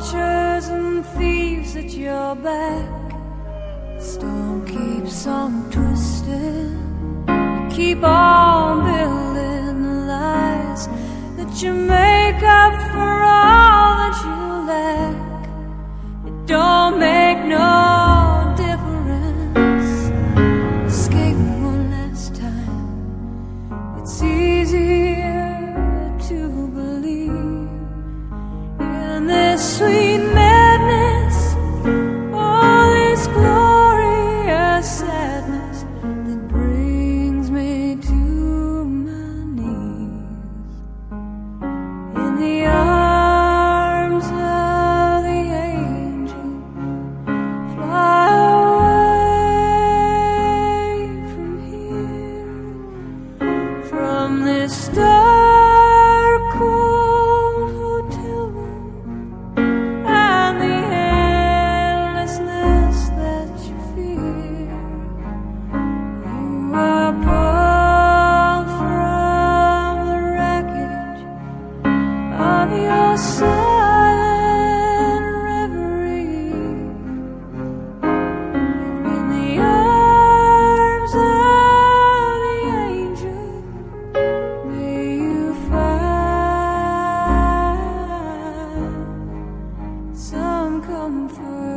vultures and thieves at your back. The storm keeps on twisting. You keep on building the lies that you make up for all that you lack. It don't make no difference. Escape one last time. It's easier to believe in this sweet madness, all this glorious sadness that brings me to my knees. In the arms of the angel, fly away from here, from this dark, cold hotel room and the endlessness that you fear. You are pulled from the wreckage of your silent reverie. In the arms of the angel, may you find some comfort.